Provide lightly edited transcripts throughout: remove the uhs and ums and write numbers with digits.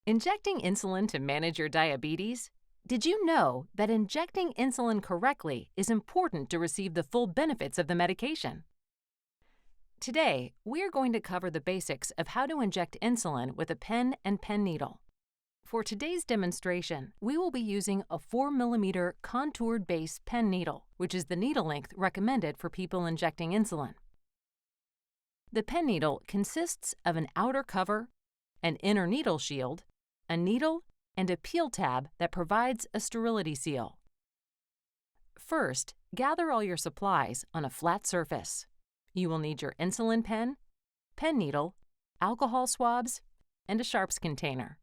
Injecting insulin to manage your diabetes? Did you know that injecting insulin correctly is important to receive the full benefits of the medication? Today, we're going to cover the basics of how to inject insulin with a pen and pen needle. For today's demonstration, we will be using a 4mm contoured base pen needle, which is the needle length recommended for people injecting insulin. The pen needle consists of an outer cover, an inner needle shield, a needle, and a peel tab that provides a sterility seal. First, gather all your supplies on a flat surface. You will need your insulin pen, pen needle, alcohol swabs, and a sharps container.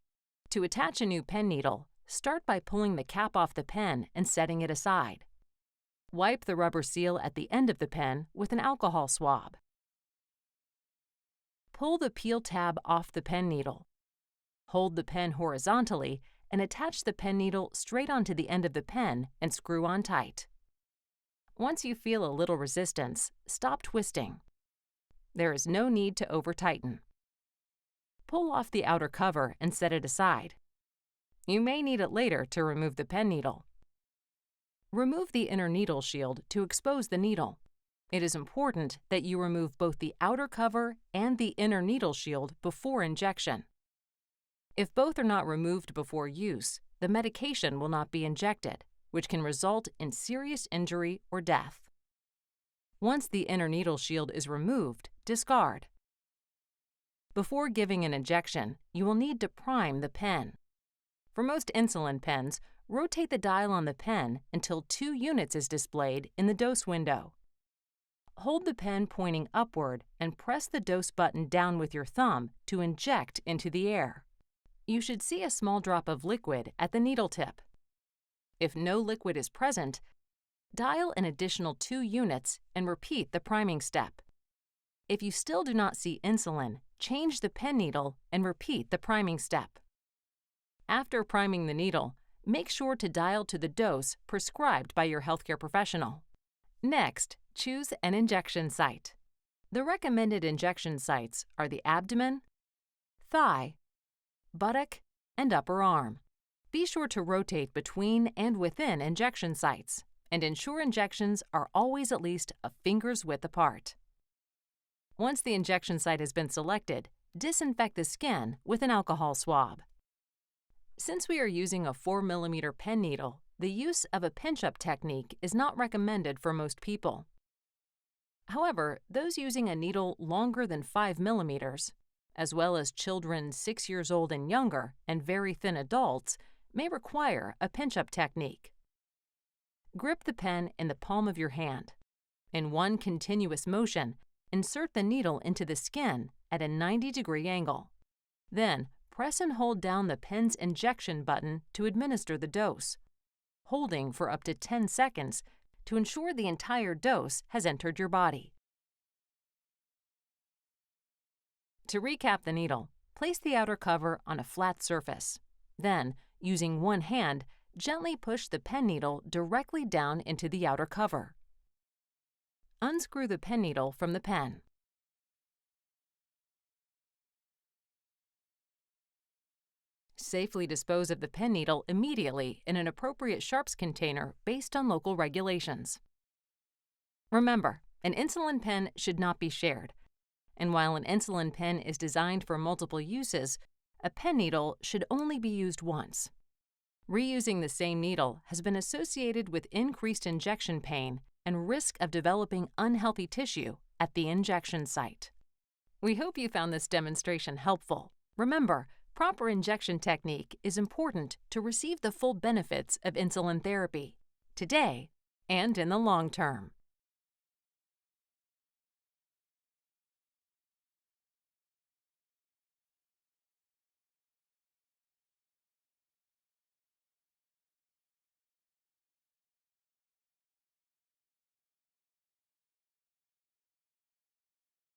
To attach a new pen needle, start by pulling the cap off the pen and setting it aside. Wipe the rubber seal at the end of the pen with an alcohol swab. Pull the peel tab off the pen needle. Hold the pen horizontally and attach the pen needle straight onto the end of the pen and screw on tight. Once you feel a little resistance, stop twisting. There is no need to over-tighten. Pull off the outer cover and set it aside. You may need it later to remove the pen needle. Remove the inner needle shield to expose the needle. It is important that you remove both the outer cover and the inner needle shield before injection. If both are not removed before use, the medication will not be injected, which can result in serious injury or death. Once the inner needle shield is removed, discard. Before giving an injection, you will need to prime the pen. For most insulin pens, rotate the dial on the pen until 2 units is displayed in the dose window. Hold the pen pointing upward and press the dose button down with your thumb to inject into the air. You should see a small drop of liquid at the needle tip. If no liquid is present, dial an additional 2 units and repeat the priming step. If you still do not see insulin, change the pen needle and repeat the priming step. After priming the needle, make sure to dial to the dose prescribed by your healthcare professional. Next, choose an injection site. The recommended injection sites are the abdomen, thigh, buttock, and upper arm. Be sure to rotate between and within injection sites, and ensure injections are always at least a finger's width apart. Once the injection site has been selected, disinfect the skin with an alcohol swab. Since we are using a 4mm pen needle, the use of a pinch-up technique is not recommended for most people. However, those using a needle longer than 5mm, as well as children 6 years old and younger and very thin adults, may require a pinch-up technique. Grip the pen in the palm of your hand. In one continuous motion, insert the needle into the skin at a 90-degree angle. Then, press and hold down the pen's injection button to administer the dose, holding for up to 10 seconds to ensure the entire dose has entered your body. To recap the needle, place the outer cover on a flat surface. Then, using one hand, gently push the pen needle directly down into the outer cover. Unscrew the pen needle from the pen. Safely dispose of the pen needle immediately in an appropriate sharps container based on local regulations. Remember, an insulin pen should not be shared, and while an insulin pen is designed for multiple uses, a pen needle should only be used once. Reusing the same needle has been associated with increased injection pain and risk of developing unhealthy tissue at the injection site. We hope you found this demonstration helpful. Remember, proper injection technique is important to receive the full benefits of insulin therapy, today and in the long term.